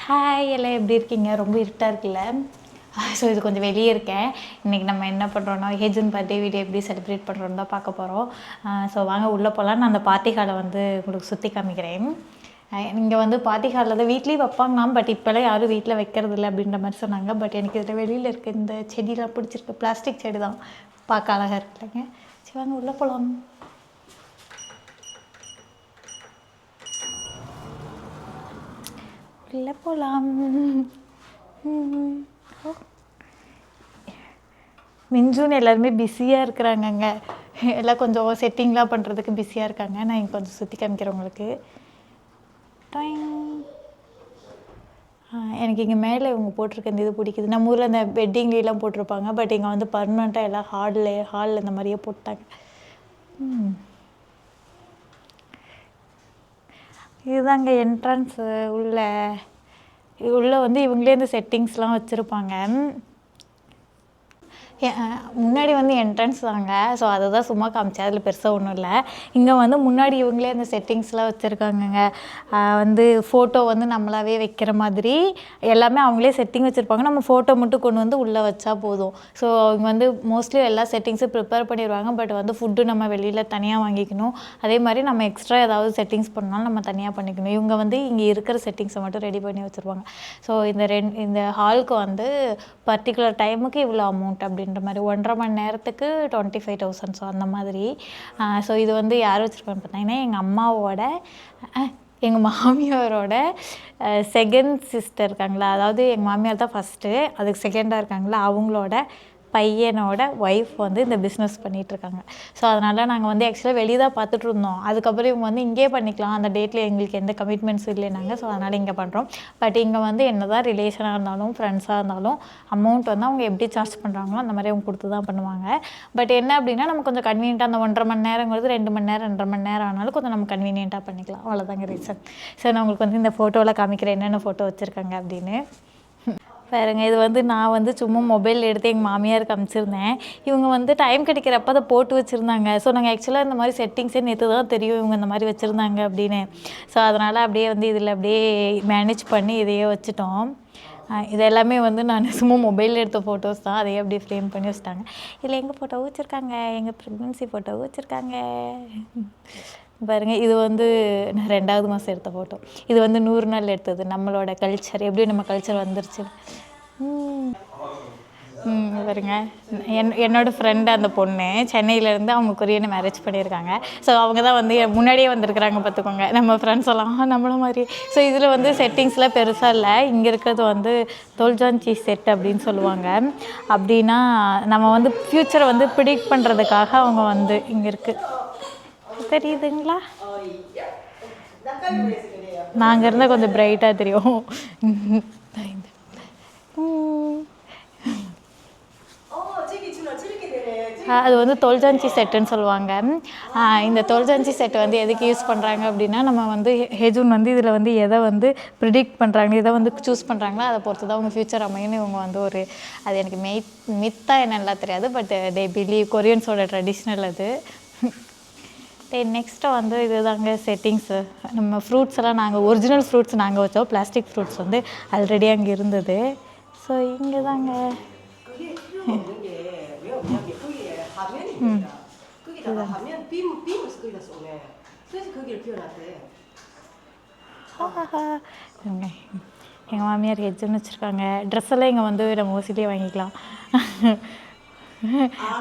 Hi எல்லாம் எப்படி இருக்கீங்க? ரொம்ப இருட்டாக இருக்குல்ல. ஸோ இது கொஞ்சம் வெளியே இருக்கேன். இன்றைக்கி நம்ம என்ன பண்ணுறோன்னா ஹேஜன் பர்த்டே வீடியோ எப்படி செலிப்ரேட் பண்ணுறோன்னு தான் பார்க்க போகிறோம். ஸோ வாங்க உள்ளே போகலாம். நான் அந்த பார்ட்டி ஹாலை வந்து உங்களுக்கு சுற்றி காமிக்கிறேன். இங்கே வந்து பார்ட்டி ஹாலில் தான் வீட்லேயும் வைப்பாங்களாம், பட் இப்போல்லாம் யாரும் வீட்டில் வைக்கிறது இல்லை அப்படின்ற மாதிரி சொன்னாங்க. பட் எனக்கு இதில் வெளியில் இருக்க இந்த செடியெலாம் பிடிச்சிருக்கு. பிளாஸ்டிக் செடி தான், பார்க்க அழகாக இருக்குல்லங்க. சரி வாங்க உள்ளே போகலாம். உள்ளே போகலாம். மிஞ்சுன்னு எல்லாருமே பிஸியாக இருக்கிறாங்கங்க. எல்லாம் கொஞ்சம் செட்டிங்லாம் பண்ணுறதுக்கு பிஸியாக இருக்காங்க. நான் இங்கே கொஞ்சம் சுற்றி காமிக்கிறேன் உங்களுக்கு. எனக்கு இங்கே மேலே இவங்க போட்டிருக்க இந்த இது பிடிக்குது. நம்ம ஊரில் இந்த வெட்டிங்லாம் போட்டிருப்பாங்க, பட் இங்கே வந்து பர்மனெண்ட்டாக எல்லாம் ஹாலில் இந்த மாதிரியே போட்டாங்க. இதுதாங்க என்ட்ரன்ஸு. உள்ளே வந்து இவங்களே இந்த செட்டிங்ஸ்லாம் வச்சுருப்பாங்க. முன்னாடி வந்து என்ட்ரன்ஸ் தாங்க. ஸோ அதை தான் சும்மா காமிச்சேன், அதில் பெருசாக ஒன்றும் இல்லை. இங்கே வந்து முன்னாடி இவங்களே அந்த செட்டிங்ஸ்லாம் வச்சுருக்காங்கங்க. வந்து ஃபோட்டோ வந்து நம்மளாவே வைக்கிற மாதிரி எல்லாமே அவங்களே செட்டிங் வச்சுருப்பாங்க. நம்ம ஃபோட்டோ மட்டும் கொண்டு வந்து உள்ளே வச்சா போதும். ஸோ அவங்க வந்து மோஸ்ட்லி எல்லா செட்டிங்ஸும் ப்ரிப்பேர் பண்ணிடுவாங்க. பட் வந்து ஃபுட்டு நம்ம வெளியில் தனியாக வாங்கிக்கணும். அதே மாதிரி நம்ம எக்ஸ்ட்ரா ஏதாவது செட்டிங்ஸ் பண்ணாலும் நம்ம தனியாக பண்ணிக்கணும். இவங்க வந்து இங்கே இருக்கிற செட்டிங்ஸை மட்டும் ரெடி பண்ணி வச்சுருவாங்க. ஸோ இந்த ஹாலுக்கு வந்து பர்டிகுலர் டைமுக்கு இவ்வளோ அமௌண்ட் அப்படின்ற மாதிரி 1.5 மணி நேரத்துக்கு 25,000. ஸோ அந்த மாதிரி. ஸோ இது வந்து யார் வச்சுருப்பாங்க பார்த்தீங்கன்னா எங்கள் மாமியாரோட செகண்ட் சிஸ்டர் இருக்காங்களா, அதாவது எங்கள் மாமியார் தான் ஃபஸ்ட்டு, அதுக்கு செகண்டாக இருக்காங்களா, அவங்களோட பையனோட ஒய்ஃப் வந்து இந்த பிஸ்னஸ் பண்ணிகிட்ருக்காங்க. ஸோ அதனால் நாங்கள் வந்து ஆக்சுவலாக வெளியே தான் பார்த்துட்டு இருந்தோம். அதுக்கப்புறம் இவங்க வந்து இங்கே பண்ணிக்கலாம், அந்த டேட்டில் எங்களுக்கு எந்த கமிட்மெண்ட்ஸும் இல்லைனாங்க. ஸோ அதனால் இங்கே பண்ணுறோம். பட் இங்கே வந்து என்ன தான் ரிலேஷனாக இருந்தாலும் ஃப்ரெண்ட்ஸாக இருந்தாலும் அமௌண்ட் வந்து அவங்க எப்படி சார்ஜ் பண்ணுறாங்களோ அந்த மாதிரி அவங்க கொடுத்து தான் பண்ணுவாங்க. பட் என்ன அப்படின்னா நம்ம கொஞ்சம் கன்வீனியண்ட்டாக அந்த 1.5 மணி நேரங்கிறது 2 மணி நேரம் 2.5 மணி நேரம் ஆனாலும் கொஞ்சம் நம்ம கன்வீனியண்ட்டாக பண்ணிக்கலாம். அவ்வளோதாங்க ரீசன். ஸோ நான் உங்களுக்கு வந்து இந்த ஃபோட்டோவில் காமிக்கிறேன் என்னென்ன ஃபோட்டோ வச்சுருக்காங்க அப்படின்னு. பாருங்க, இது வந்து நான் வந்து சும்மா மொபைல் எடுத்து எங்கள் மாமியாருக்கு அனுப்பிச்சிருந்தேன். இவங்க வந்து டைம் கிடைக்கிறப்ப அதை போட்டு வச்சுருந்தாங்க. ஸோ நாங்கள் ஆக்சுவலாக இந்த மாதிரி செட்டிங்ஸே நேற்று தான் தெரியும் இவங்க இந்த மாதிரி வச்சுருந்தாங்க அப்படின்னு. ஸோ அதனால் அப்படியே வந்து இதில் அப்படியே மேனேஜ் பண்ணி இதையே வச்சுட்டோம். இது எல்லாமே வந்து நான் சும்மா மொபைலில் எடுத்த ஃபோட்டோஸ் தான், அதையே அப்படியே ஃப்ரேம் பண்ணி வச்சுட்டாங்க. இதில் எங்கள் ஃபோட்டோவும் வச்சுருக்காங்க, எங்கள் ப்ரெக்னென்சி ஃபோட்டோவும் வச்சுருக்காங்க. பாருங்கள், இது வந்து நான் 2வது மாதம் எடுத்த ஃபோட்டோ. இது வந்து 100 நாள் எடுத்தது. நம்மளோட கல்ச்சர் எப்படி நம்ம கல்ச்சர் வந்துருச்சு. பாருங்க, என்னோடய ஃப்ரெண்டு அந்த பொண்ணு சென்னையிலேருந்து அவங்க கொரியனை மேரேஜ் பண்ணியிருக்காங்க. ஸோ அவங்க தான் வந்து முன்னாடியே வந்திருக்கிறாங்க பார்த்துக்கோங்க, நம்ம ஃப்ரெண்ட்ஸ் எல்லாம் நம்மள மாதிரி. ஸோ இதில் வந்து செட்டிங்ஸ்லாம் பெருசாக இல்லை. இங்கே இருக்கிறது வந்து தொல்ஜான்சி செட் அப்படின்னு சொல்லுவாங்க. அப்படின்னா நம்ம வந்து ஃப்யூச்சரை வந்து ப்ரிடிக்ட் பண்ணுறதுக்காக அவங்க வந்து இங்கே இருக்குது. தெரியுதுங்களா? நாங்கள் இருந்தால் கொஞ்சம் பிரைட்டாக தெரியும். அது வந்து தொல்ஜான்சி செட்டுன்னு சொல்லுவாங்க. இந்த தொல்ஜான்சி செட் வந்து எதுக்கு யூஸ் பண்ணுறாங்க அப்படின்னா, நம்ம வந்து ஹேஜூன் வந்து இதில் வந்து எதை வந்து ப்ரிடிக்ட் பண்ணுறாங்க, எதை வந்து சூஸ் பண்ணுறாங்களோ அதை பொறுத்து தான் அவங்க ஃப்யூச்சர் அமையுன்னு இவங்க வந்து ஒரு, அது எனக்கு மித்தாக என்னெல்லாம் தெரியாது, பட் தே பிலீவ், கொரியன்ஸோட ட்ரெடிஷ்னல் அது. நெக்ஸ்ட்டு வந்து இது தாங்க செட்டிங்ஸு. நம்ம ஃப்ரூட்ஸ் எல்லாம் நாங்கள் ஒரிஜினல் ஃப்ரூட்ஸ் நாங்கள் வச்சோம், பிளாஸ்டிக் ஃப்ரூட்ஸ் வந்து ஆல்ரெடி அங்கே இருந்தது. ஸோ இங்கே தாங்க எங்கள் மாமியார் ஹெட்ஜுன்னு வச்சுருக்காங்க. ட்ரெஸ் எல்லாம் இங்கே வந்து நம்ம ஓசிலேயே வாங்கிக்கலாம்.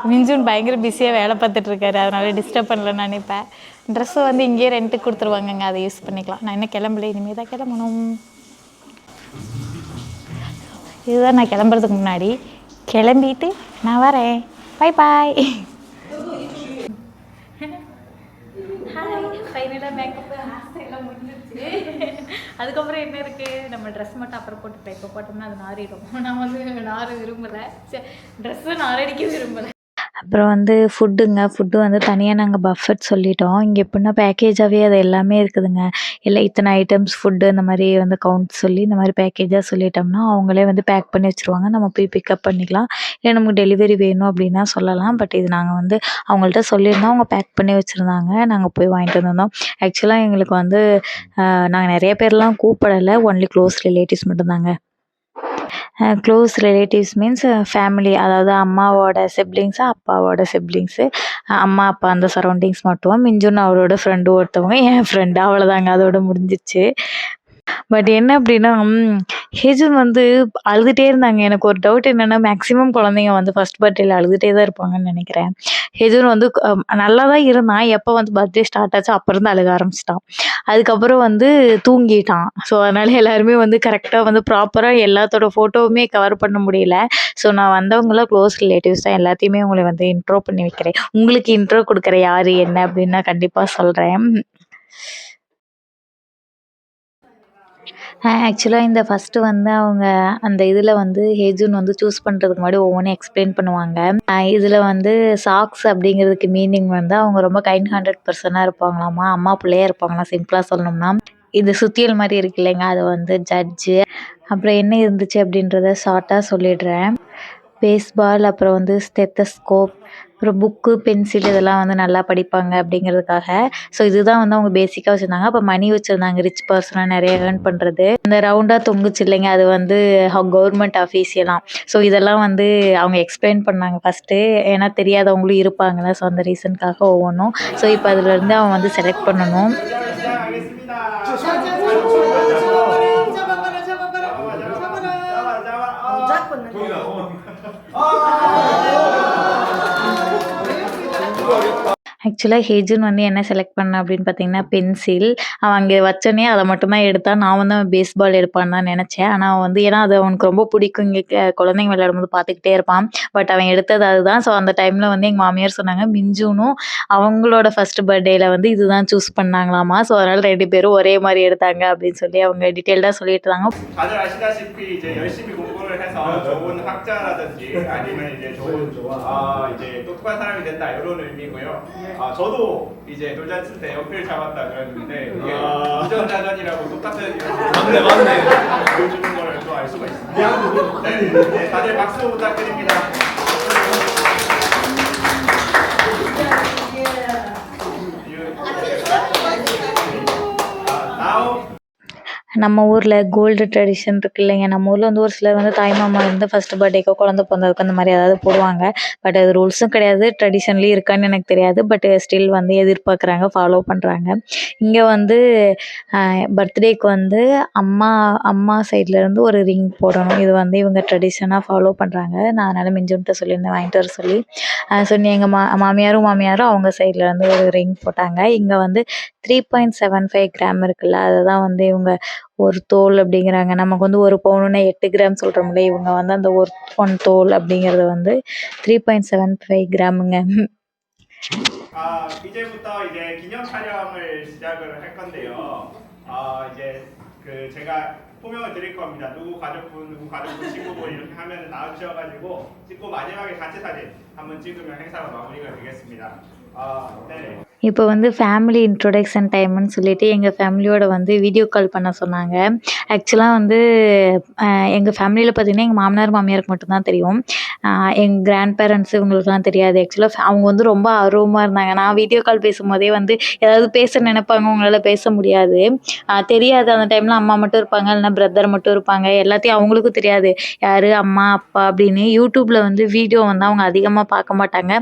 மிஞ்சுன் பயங்கர பிஸியாக வேலை பார்த்துட்ருக்காரு, அதனால டிஸ்டர்ப் பண்ணலன்னு நினைப்பேன். ட்ரெஸ்ஸை வந்து இங்கேயே ரெண்ட்டுக்கு கொடுத்துருவாங்கங்க, அதை யூஸ் பண்ணிக்கலாம். நான் என்ன கிளம்பல, இனிமேல் தான் கிளம்பணும். இதுதான் நான் கிளம்புறதுக்கு முன்னாடி. கிளம்பிட்டு நான் வரேன். பாய் பாய். ஃபைனலாக மேக்கப் எல்லாம் முடிஞ்சிருச்சு. அதுக்கப்புறம் என்ன இருக்குது, நம்ம ட்ரெஸ் மட்டும் அப்புறம் போட்டுப்பேன். இப்போ போட்டோம்னா அது நாரிடும். நான் வந்து நார விரும்பலை, ட்ரெஸ்ஸு நாரடிக்க விரும்பலை. அப்புறம் வந்து ஃபுட்டு வந்து தனியாக நாங்கள் பஃபெட் சொல்லிட்டோம். இங்கே எப்படின்னா பேக்கேஜாகவே அது எல்லாமே இருக்குதுங்க. இல்லை இத்தனை ஐட்டம்ஸ் ஃபுட்டு இந்த மாதிரி வந்து கவுண்ட் சொல்லி இந்த மாதிரி பேக்கேஜாக சொல்லிட்டோம்னா அவங்களே வந்து பேக் பண்ணி வச்சுருவாங்க. நம்ம போய் பிக்கப் பண்ணிக்கலாம். இல்லை நமக்கு டெலிவரி வேணும் அப்படின்னா சொல்லலாம். பட் இது நாங்கள் வந்து அவங்கள்ட்ட சொல்லியிருந்தோம். அவங்க பேக் பண்ணி வச்சுருந்தாங்க. நாங்கள் போய் வாங்கிட்டு வந்திருந்தோம். ஆக்சுவலாக எங்களுக்கு வந்து நாங்கள் நிறைய பேர்லாம் கூப்பிடலை. ஒன்லி க்ளோஸ் ரிலேட்டிவ்ஸ் மட்டும்தாங்க. க்ளோஸ் ரிலேட்டிவ்ஸ் மீன்ஸ் ஃபேமிலி, அதாவது அம்மாவோட சிப்லிங்ஸு, அப்பாவோட சிப்லிங்ஸு, அம்மா அப்பா அந்த சரௌண்டிங்ஸ் மட்டும். மிஞ்சுன்னு அவரோட ஃப்ரெண்டு ஒருத்தவங்க, என் ஃப்ரெண்டு, அவ்வளோதாங்க. அதோட முடிஞ்சிச்சு. பட் என்ன அப்படின்னா ஹேஜன் வந்து அழுதுகிட்டே இருந்தாங்க. எனக்கு ஒரு டவுட் என்னென்னா மேக்ஸிமம் குழந்தைங்க வந்து ஃபஸ்ட் பர்த்டேல அழுதுகிட்டே தான் இருப்பாங்கன்னு நினைக்கிறேன். ஹேஜன் வந்து நல்லா தான் இருந்தான். எப்போ வந்து பர்த்டே ஸ்டார்ட் ஆச்சோ அப்போ இருந்து அழுக ஆரம்பிச்சிட்டான். அதுக்கப்புறம் வந்து தூங்கிட்டான். ஸோ அதனால் எல்லாருமே வந்து கரெக்டாக வந்து ப்ராப்பராக எல்லாத்தோட ஃபோட்டோவுமே கவர் பண்ண முடியல. ஸோ நான் வந்தவங்களாம் க்ளோஸ் ரிலேட்டிவ்ஸ் தான். எல்லாத்தையுமே உங்களை வந்து இன்ட்ரோ பண்ணி வைக்கிறேன். உங்களுக்கு இன்ட்ரோ கொடுக்குற யார் என்ன அப்படின்னு நான் கண்டிப்பாக சொல்கிறேன். ஆக்சுவலாக இந்த ஃபஸ்ட்டு வந்து அவங்க அந்த இதில் வந்து ஹேஜுன் வந்து சூஸ் பண்ணுறதுக்கு முன்னாடி ஒவ்வொன்றும் எக்ஸ்பிளைன் பண்ணுவாங்க. இதில் வந்து சாக்ஸ் அப்படிங்கிறதுக்கு மீனிங் வந்து அவங்க ரொம்ப கைண்ட் ஹார்ட்டட் பர்சனாக இருப்பாங்களாமா. அம்மா பிள்ளையாக இருப்பாங்களாம் சிம்பிளாக சொல்லணும்னா. இது சுத்தியல் மாதிரி இருக்கு இல்லைங்க, அது வந்து ஜட்ஜு. அப்புறம் என்ன இருந்துச்சு அப்படின்றத ஷார்ட்டாக சொல்லிடுறேன். பேஸ்பால், அப்புறம் வந்து ஸ்டெத்தஸ்கோப், அப்புறம் புக்கு, பென்சில் இதெல்லாம் வந்து நல்லா படிப்பாங்க அப்படிங்கிறதுக்காக. ஸோ இதுதான் வந்து அவங்க பேசிக்காக வச்சுருந்தாங்க. அப்போ மணி வச்சுருந்தாங்க. ரிச் பர்சனாக நிறைய ஏர்ன் பண்ணுறது. இந்த ரவுண்டாக தொங்குச்சு இல்லைங்க, அது வந்து கவர்மெண்ட் அஃபீஷியலாம். ஸோ இதெல்லாம் வந்து அவங்க எக்ஸ்பிளைன் பண்ணாங்க ஃபஸ்ட்டு. ஏன்னா தெரியாதவங்களும் இருப்பாங்களே, ஸோ அந்த ரீசனுக்காக ஒவ்வொன்றும். ஸோ இப்போ அதுலேருந்து அவன் வந்து செலக்ட் பண்ணணும். ஆக்சுவலாக ஹேஜன் வந்து என்ன செலக்ட் பண்ண அப்படின்னு பார்த்தீங்கன்னா பென்சில். அவன் அங்கே வச்சோன்னே அதை மட்டும்தான் எடுத்தான். நான் வந்து அவன் பேஸ்பால் எடுப்பான்னு தான் நினச்சேன். ஆனால் அவன் வந்து ஏன்னா அது அவனுக்கு ரொம்ப பிடிக்கும். இங்கே குழந்தைங்க விளையாடும்போது பார்த்துக்கிட்டே இருப்பான். பட் அவன் எடுத்தது அதுதான். ஸோ அந்த டைமில் வந்து எங்கள் மாமியார் சொன்னாங்க மிஞ்சுனும் அவங்களோட ஃபஸ்ட்டு பர்த்டேயில் வந்து இதுதான் சூஸ் பண்ணாங்களாமா. ஸோ அதனால் 2 பேரும் ஒரே மாதிரி எடுத்தாங்க அப்படின்னு சொல்லி அவங்க டீட்டெயில்டாக சொல்லிட்டு இருந்தாங்க. 다들 아시다시피 이제 열심히 공부를 해서 좋은 학자라든지 아니면 이제 똑똑한 사람이 된다 이런 의미고요. 저도 이제 돌잔치 때 연필 잡았다 그랬는데 이게 운전자전이라고 똑같은 이런 맞네 보여주는 걸 또 알 수가 있습니다. 네, 다들 박수 부탁드립니다. நம்ம ஊரில் கோல்டு ட்ரெடிஷன் இருக்குது இல்லைங்க. நம்ம ஊரில் வந்து ஒரு சிலர் வந்து தாய்மாமா வந்து ஃபஸ்ட்டு பர்த்டேக்கோ குழந்த பிறந்ததுக்கோ அந்த மாதிரி ஏதாவது போடுவாங்க. பட் அது ரூல்ஸும் கிடையாது, ட்ரெடிஷன்லேயும் இருக்கான்னு எனக்கு தெரியாது. பட் ஸ்டில் வந்து எதிர்பார்க்குறாங்க, ஃபாலோ பண்ணுறாங்க. இங்கே வந்து பர்த்டேக்கு வந்து அம்மா சைட்லேருந்து ஒரு ரிங் போடணும். இது வந்து இவங்க ட்ரெடிஷனாக ஃபாலோ பண்ணுறாங்க. நான் அதனால் மிஞ்சுன்ட்டு சொல்லியிருந்தேன் வாங்கிட்டு வர சொல்லி. சொன்னி எங்கள் மாமியாரும் அவங்க சைட்லேருந்து ஒரு ரிங் போட்டாங்க. இங்கே வந்து 3.75 கிராம் இருக்குல்ல, அதை தான் வந்து இவங்க ஒரு தோல் அப்படிங்கிறாங்க. நமக்கு வந்து ஒரு பவுனுன்னா 8 கிராம் சொல்கிறோம்ல, இவங்க வந்து அந்த ஒன் தோல் அப்படிங்கிறது வந்து 3.75 கிராமுங்க. 이제부터 이제 기념 촬영을 시작을 할 건데요. 이제 그 제가 호명을 드릴 겁니다. 누구 가족분 친구분 이렇게 하면 나와주셔가지고 찍고 마지막에 단체 사진 한번 찍으면 행사가 마무리가 되겠습니다. 네. இப்போ வந்து ஃபேமிலி இன்ட்ரொடக்ஷன் டைம்னு சொல்லிட்டு எங்கள் ஃபேமிலியோட வந்து வீடியோ கால் பண்ண சொன்னாங்க. ஆக்சுவலாக வந்து எங்கள் ஃபேமிலியில் பார்த்திங்கன்னா எங்கள் மாமனார் மாமியாருக்கு மட்டும்தான் தெரியும். எங்கள் கிராண்ட் பேரண்ட்ஸ் இவங்களுக்குலாம் தெரியாது. ஆக்சுவலாக அவங்க வந்து ரொம்ப ஆர்வமாக இருந்தாங்க. நான் வீடியோ கால் பேசும்போதே வந்து ஏதாவது பேச நினைப்பாங்க, அவங்களால பேச முடியாது. தெரியாது அந்த டைமில் அம்மா மட்டும் இருப்பாங்க, இல்லைனா பிரதர் மட்டும் இருப்பாங்க. எல்லாத்தையும் அவங்களுக்கும் தெரியாது யார் அம்மா அப்பா அப்படின்னு. யூடியூப்பில் வந்து வீடியோ வந்து அவங்க அதிகமாக பார்க்க மாட்டாங்க.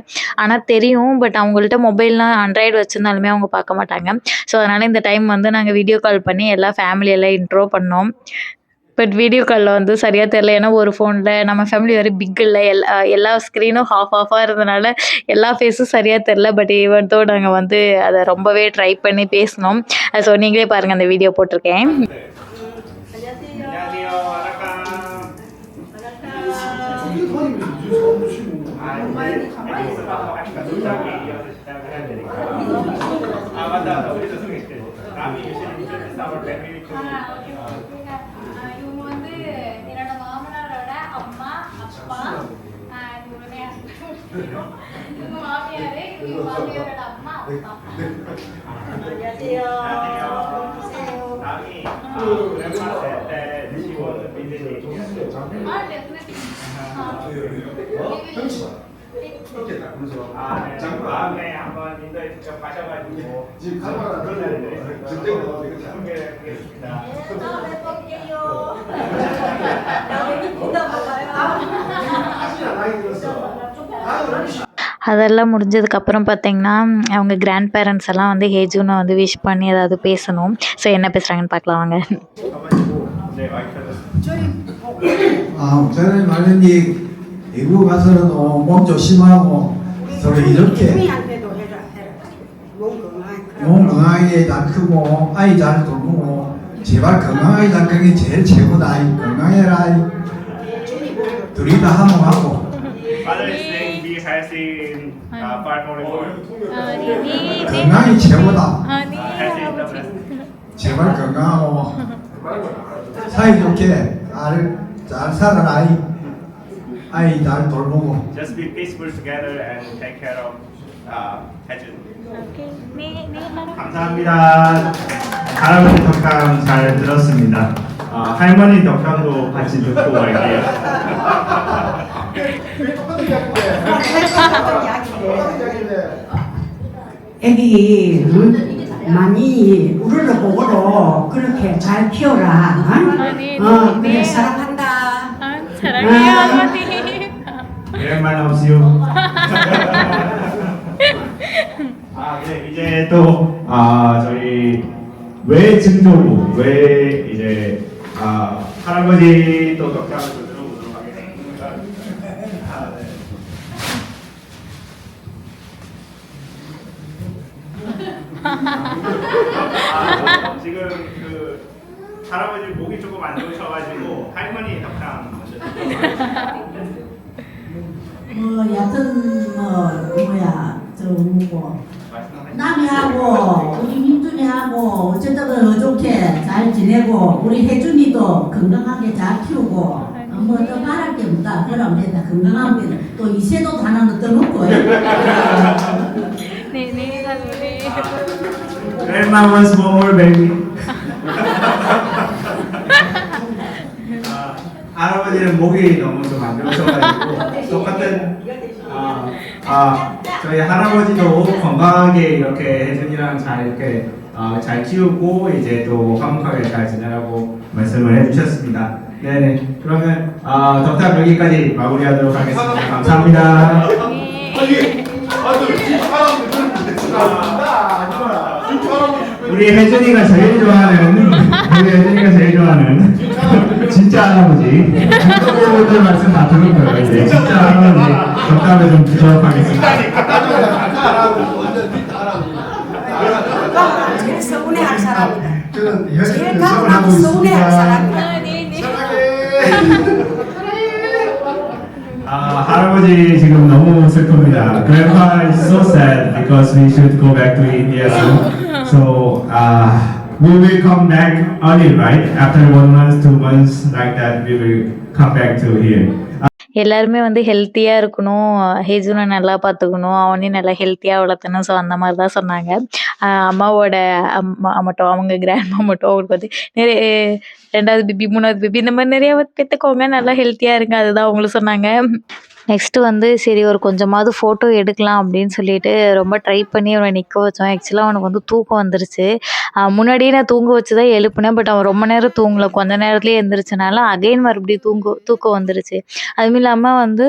ஆனால் தெரியும், பட் அவங்கள்ட்ட மொபைல்லாம் ஆண்ட்ராய்டு வச்சுருந்தாலுமே அவங்க பார்க்க மாட்டாங்க. ஸோ அதனால் இந்த டைம் வந்து நாங்கள் வீடியோ கால் பண்ணி எல்லா ஃபேமிலியெல்லாம் இன்ட்ரோ பண்ணோம். பட் வீடியோ காலில் வந்து சரியாக தெரில. ஏன்னா ஒரு ஃபோனில் நம்ம ஃபேமிலி வேறு பிக் இல்லை, எல்லா ஸ்க்ரீனும் ஆஃபாக இருந்தனால எல்லா ஃபேஸும் சரியாக தெரில. பட் இவன்தோ நாங்கள் வந்து அதை ரொம்பவே ட்ரை பண்ணி பேசினோம். ஸோ நீங்களே பாருங்கள், அந்த வீடியோ போட்டிருக்கேன். இவங்க வந்து என்னோட மாமனாரோட அம்மா அப்பா, 남이 오랜만에 때 드시고 민들이 다음에 한번 인도에 직접 가셔가지고 지금 가봐라. 소개해드리겠습니다. அதெல்லாம் முடிஞ்சதுக்கப்புறம் பார்த்தீங்கன்னா அவங்க கிராண்ட் பேரண்ட்ஸ் எல்லாம் வந்து ஹேஜூனை வந்து விஷ் பண்ணி ஏதாவது பேசணும். ஸோ என்ன பேசுகிறாங்கன்னு பார்க்கலாம் வாங்க. 네, 마이크를. 저는 말년이 외국 가서는 몸 조심하고 서로 이렇게 주민한테도 해라. 몸 건강하게 다 크고 아이 잘 돌보고 제발 건강하게 다 그게 제일 최고다. 건강해라. 둘이 다 한몫하고 Father is saying be healthy far from evil. 건강이 최고다. Healthy is the best. 제발 건강하고 사이좋게 잘 살아라. 아이 잘 돌보고 Just be peaceful together and take care of Haejun. 감사합니다. 할아버지 덕담 잘 들었습니다. 할머니 덕담도 같이 듣고 갈게요. 애기 많이 우르르 보고로 그렇게 잘 키워라. 그래 사랑한다. 사랑해요 할머니. 이런 말 없이요. 네, 이제 또 저희 외 증조부 외 이제 할아버지 또 덕담을 또 들어보도록 하겠습니다. 네. 지금 그 할아버지 목이 조금 안 좋으셔가지고 할머니 덕담 먼저 듣도록 여튼 뭐야 저 누구 남이하고 우리 민준이하고 어쨌든 어좋게 잘 지내고 우리 혜준이도 건강하게 잘 키우고 뭐 더 바랄 게 없다. 그럼 된다. 건강하게 또 이세도 하나는 더 먹고 네 할머니. Grandma wants one more baby. 할아버지는 목이 너무 좀 안 좋으셔가지고 똑같은 저희 할아버지도 건강하게 이렇게 혜준이랑 잘 이렇게 잘 키우고 이제 또 화목하게 잘 지내라고 말씀을 해주셨습니다. 네네. 그러면 덕담 여기까지 마무리하도록 하겠습니다. 감사합니다. 우리 혜준이가 제일 좋아하는 진짜 할아버지. 그분들 말씀 다 들었고요. 이제 진짜 할아버지 덕담을 좀 듣도록 하겠습니다. 제일 서운해할 사람이다. 저는 제일 열심히 가고 하고 나서 서운해할 있습니다. 사람이다. 할아버지 지금 너무 슬픕니다. Grandpa is so sad because we should go back to India soon. So we will come back early, right? After 1 month, 2 months, like that, we will come back to here. எல்லாருமே வந்து ஹெல்த்தியாக இருக்கணும், ஹேஜுனை நல்லா பார்த்துக்கணும், அவனையும் நல்லா ஹெல்த்தியாக வளர்த்தணும். So அந்த மாதிரி தான் சொன்னாங்க. அம்மாவோட அம்மா மட்டும் அவங்க கிராண்ட்மா மட்டும் அவங்களுக்கு வந்து நிறைய 2வது பேபி 3வது பேபி இந்த மாதிரி நிறைய பெற்றுக்கோங்க, நல்லா ஹெல்த்தியாக இருங்க, அதுதான் அவங்களும் சொன்னாங்க. நெக்ஸ்ட்டு வந்து சரி ஒரு கொஞ்சமாவது ஃபோட்டோ எடுக்கலாம் அப்படின்னு சொல்லிட்டு ரொம்ப ட்ரை பண்ணி அவனை நிற்க வச்சோம். ஆக்சுவலாக அவனுக்கு வந்து தூக்கம் வந்துருச்சு. முன்னாடியே நான் தூங்க வச்சு தான் எழுப்புனேன். பட் அவன் ரொம்ப நேரம் தூங்கலை, கொஞ்ச நேரத்துலேயே எழுந்திரிச்சனால அகைன் மறுபடியும் தூக்கம் வந்துருச்சு. அதுவும் இல்லாமல் வந்து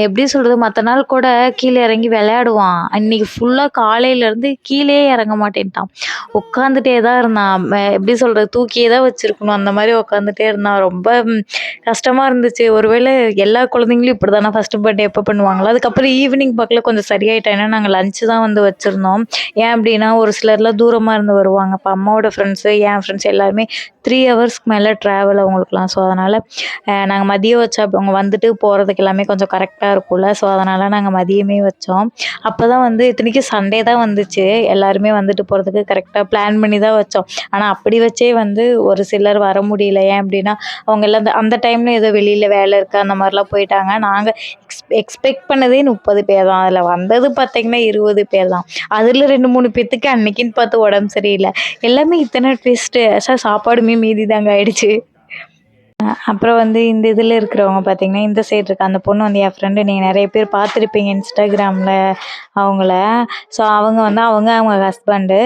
எப்படி சொல்கிறது, மற்ற நாள் கூட கீழே இறங்கி விளையாடுவான். அன்றைக்கி ஃபுல்லாக காலையிலேருந்து கீழே இறங்க மாட்டேன்ட்டான், உட்காந்துட்டே தான் இருந்தான். எப்படி சொல்கிறது, தூக்கியே தான் வச்சுருக்கணும், அந்த மாதிரி உட்காந்துட்டே இருந்தான். ரொம்ப கஷ்டமாக இருந்துச்சு. ஒருவேளை எல்லா குழந்தைங்களும் இப்படி தானே ஃபஸ்ட்டு பர்த்டே எப்போ பண்ணுவாங்களோ. அதுக்கப்புறம் ஈவினிங் பக்கத்தில் கொஞ்சம் சரியாயிட்டேன். ஏன்னா நாங்கள் லஞ்சு தான் வந்து வச்சுருந்தோம். ஏன் அப்படின்னா ஒரு சிலர்லாம் தூரமாக இருந்து வருவாங்க. அப்போ அம்மாவோட ஃப்ரெண்ட்ஸு என் ஃப்ரெண்ட்ஸ் எல்லாருமே 3 ஹவர்ஸ்க்கு மேலே ட்ராவல் அவங்களுக்குலாம். ஸோ அதனால் நாங்கள் மதியம் வச்சா அவங்க வந்துட்டு போகிறதுக்கு எல்லாமே கொஞ்சம் கரெக்டாக இருக்கும்ல. ஸோ அதனால் நாங்கள் மதியமே வச்சோம். அப்போ தான் வந்து இத்தனைக்கும் சண்டே தான் வந்துச்சு. எல்லாருமே வந்துட்டு போகிறதுக்கு கரெக்டாக பிளான் பண்ணி தான் வச்சோம். ஆனால் அப்படி வச்சே வந்து ஒரு சிலர் வர முடியல. ஏன் அப்படின்னா அவங்க எல்லாம் அந்த டைமில் ஏதோ வெளியில் வேலை இருக்குது அந்த மாதிரிலாம் போயிட்டாங்க. நாங்கள் எக்ஸ்பெக்ட் பண்ணதே 30 பேர் தான். அதில் வந்தது பார்த்திங்கன்னா 20 பேர் தான். அதில் 2-3 பேர்த்துக்கு அன்னைக்குன்னு பார்த்து உடம்பு சரியில்லை. எல்லாமே இத்தனை ட்விஸ்ட்டு. சாப்பாடுமே மீதி தாங்க ஆயிடுச்சு. அப்புறம் வந்து இந்த இதில் இருக்கிறவங்க பார்த்திங்கன்னா, இந்த சைடு இருக்க அந்த பொண்ணு வந்து என் ஃப்ரெண்டு. நீங்கள் நிறைய பேர் பார்த்துருப்பீங்க இன்ஸ்டாகிராமில் அவங்கள. ஸோ அவங்க வந்து அவங்க ஹஸ்பண்டு.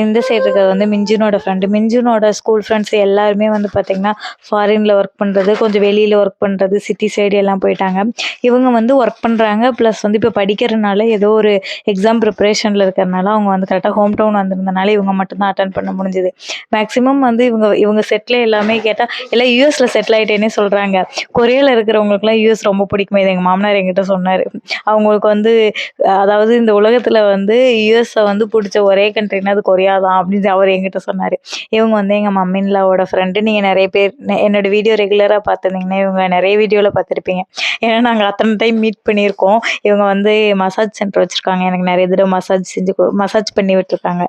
இந்த சைடு இருக்கிறது வந்து மிஞ்சுனோட ஃப்ரெண்டு. மிஞ்சுனோட ஸ்கூல் ஃப்ரெண்ட்ஸ் எல்லாருமே வந்து பார்த்திங்கன்னா ஃபாரினில் ஒர்க் பண்ணுறது, கொஞ்சம் வெளியில் ஒர்க் பண்ணுறது, சிட்டி சைடு எல்லாம் போயிட்டாங்க. இவங்க வந்து ஒர்க் பண்ணுறாங்க, ப்ளஸ் வந்து இப்போ படிக்கிறதுனால ஏதோ ஒரு எக்ஸாம் ப்ரிப்ரேஷனில் இருக்கிறனால அவங்க வந்து கரெக்டாக ஹோம் டவுன் வந்திருந்தனால இவங்க மட்டும்தான் அட்டன் பண்ண முடிஞ்சுது. மேக்ஸிமம் வந்து இவங்க செட்டில் எல்லாமே கேட்டால் எல்லாம் யூஎஸில் செட்டில் ஆகிட்டேன்னே சொல்கிறாங்க. கொரியாவில் இருக்கிறவங்களுக்குலாம் யூஎஸ் ரொம்ப பிடிக்குமே. இது எங்கள் மாமனார் என்கிட்ட சொன்னார். அவங்களுக்கு வந்து அதாவது இந்த உலகத்தில் வந்து யூஎஸை வந்து பிடிச்ச ஒரே கண்ட்ரினா அது கொரியா தான் அப்படின்னு அவர் என்கிட்ட சொன்னார். இவங்க வந்து எங்கள் மம்மின்லாவோட ஃப்ரெண்டு. நீங்கள் நிறைய பேர் என்னோடய வீடியோ ரெகுலராக பார்த்துருந்தீங்கன்னா இவங்க நிறைய வீடியோவில் பார்த்துருப்பீங்க. ஏன்னா நாங்கள் அத்தனை டைம் மீட் பண்ணியிருக்கோம். இவங்க வந்து மசாஜ் சென்டர் வச்சுருக்காங்க. எனக்கு நிறைய தடவை மசாஜ் பண்ணி விட்டுருக்காங்க.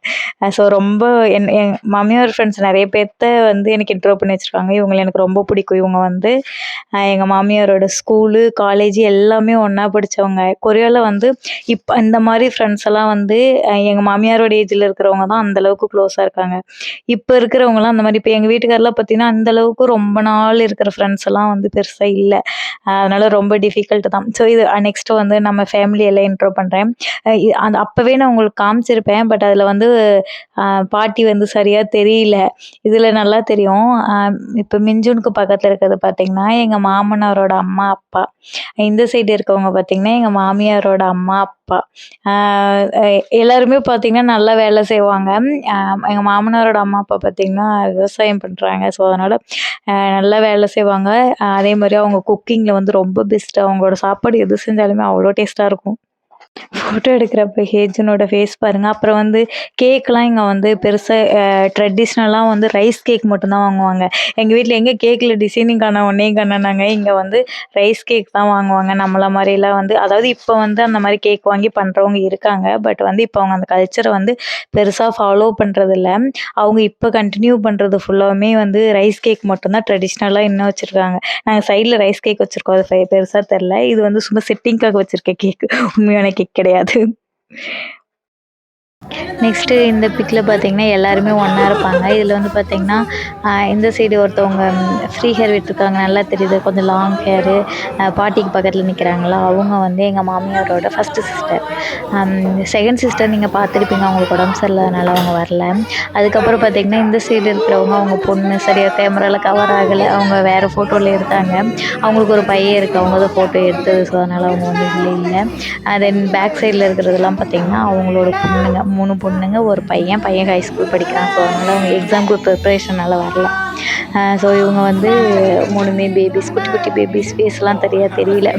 ஸோ ரொம்ப என் மாமியார் ஃப்ரெண்ட்ஸ் நிறைய பேர்த்த வந்து எனக்கு இன்ட்ரோ பண்ணி வச்சுருக்காங்க. இவங்களை எனக்கு ரொம்ப பிடிக்கும். இவங்க வந்து எங்கள் மாமியாரோட ஸ்கூலு, காலேஜ் எல்லாமே ஒன்றா படித்தவங்க. கொரியாவில் வந்து இப்போ இந்த மாதிரி ஃப்ரெண்ட்ஸ் எல்லாம் வந்து எங்கள் மாமியாரோட ஏஜில் இருக்கிறவங்க தான் அந்தளவுக்கு க்ளோஸாக இருக்காங்க. இப்போ இருக்கிறவங்களாம் அந்த மாதிரி. இப்போ எங்கள் வீட்டுக்காரெலாம் பார்த்திங்கன்னா அந்தளவுக்கு ரொம்ப நாள் இருக்கிற ஃப்ரெண்ட்ஸ் எல்லாம் வந்து பெருசாக இல்லை. அதனால் ரொம்ப டிஃபிகல்ட்டு தான். ஸோ இது நெக்ஸ்ட்டு வந்து நம்ம ஃபேமிலி எல்லாம் இன்ட்ரோ பண்ணுறேன். அந்த அப்போவே நான் உங்களுக்கு காமிச்சிருப்பேன். பட் அதில் வந்து பாட்டி வந்து சரியாக தெரியல. இதில் நல்லா தெரியும். இப்போ மிஞ்சுனுக்கு பக்கத்தில் இருக்கிறது பார்த்திங்கன்னா எங்கள் மாமனாரோட அம்மா அப்பா. இந்த சைடு இருக்கவங்க பார்த்திங்கன்னா எங்கள் மாமியாரோட அம்மா அப்பா. எல்லாருமே பார்த்திங்கன்னா நல்லா வேலை செய்வாங்க. எங்கள் மாமனாரோட அம்மா அப்பா பார்த்திங்கன்னா விவசாயம் பண்ணுறாங்க. ஸோ அதனால் நல்லா வேலை செய்வாங்க. அதே மாதிரி அவங்க குக்கிங்கில் வந்து ரொம்ப பெஸ்ட்டு. அவங்களோட சாப்பாடு எது செஞ்சாலுமே அவ்வளோ டேஸ்ட்டாக இருக்கும். ஃபோட்டோ எடுக்கிறப்ப ஹேஜனோட ஃபேஸ் பாருங்கள். அப்புறம் வந்து கேக்கெலாம் இங்கே வந்து பெருசாக ட்ரெடிஷ்னலாக வந்து ரைஸ் கேக் மட்டும்தான் வாங்குவாங்க. எங்கள் வீட்டில் எங்கே கேக்கில் டிசைனிங் ஒன்றையும் காணாங்க. இங்கே வந்து ரைஸ் கேக் தான் வாங்குவாங்க. நம்மள மாதிரிலாம் வந்து அதாவது இப்போ வந்து அந்த மாதிரி கேக் வாங்கி பண்ணுறவங்க இருக்காங்க. பட் வந்து இப்போ அவங்க அந்த கல்ச்சரை வந்து பெருசாக ஃபாலோ பண்ணுறதில்ல. அவங்க இப்போ கண்டினியூ பண்ணுறது ஃபுல்லாகவுமே வந்து ரைஸ் கேக் மட்டும்தான் ட்ரெடிஷ்னலாக இன்னும் வச்சுருக்காங்க. நாங்கள் சைடில் ரைஸ் கேக் வச்சுருக்கோம். அது பெருசாக தெரில. இது வந்து சும்மா செட்டிங்காக வச்சுருக்க கேக்கு, உண்மையான கேக் கிடையாது. நெக்ஸ்ட்டு இந்த பிக்கில் பார்த்திங்கன்னா எல்லாருமே ஒன்றா இருப்பாங்க. இதில் வந்து பார்த்திங்கன்னா இந்த சைடு ஒருத்தவங்க ஃப்ரீ ஹேர் விட்டுருக்காங்க. நல்லா தெரியுது. கொஞ்சம் லாங் ஹேரு. பாட்டிக்கு பக்கத்தில் நிற்கிறாங்களா அவங்க வந்து எங்கள் மாமியாரோட ஃபஸ்ட்டு சிஸ்டர். செகண்ட் சிஸ்டர் நீங்கள் பார்த்துருப்பீங்க. அவங்களுக்கு உடம்பு சரியில்லாதனால அவங்க வரல. அதுக்கப்புறம் பார்த்திங்கன்னா இந்த சைடு இருக்கிறவங்க அவங்க பொண்ணு சரியாக கேமராவில் கவர் ஆகலை. அவங்க வேறு ஃபோட்டோவில் எடுத்தாங்க. அவங்களுக்கு ஒரு பையன் இருக்குது. அவங்க தான் ஃபோட்டோ எடுத்தது. ஸோ அதனால் அவங்க வந்து இல்லை. தென் பேக் சைடில் இருக்கிறதெல்லாம் பார்த்திங்கன்னா அவங்களோட பொண்ணுங்க, 3 பொண்ணுங்க, ஒரு பையன் ஹை ஸ்கூல் படிக்கிறான். ஸோ அதனால் அவங்க எக்ஸாமுக்கு ப்ரிப்ரேஷனால் வரல. ஸோ இவங்க வந்து 3மே பேபிஸ், குட்டி குட்டி பேபிஸ். ஃபேஸ்லாம் தெரியல.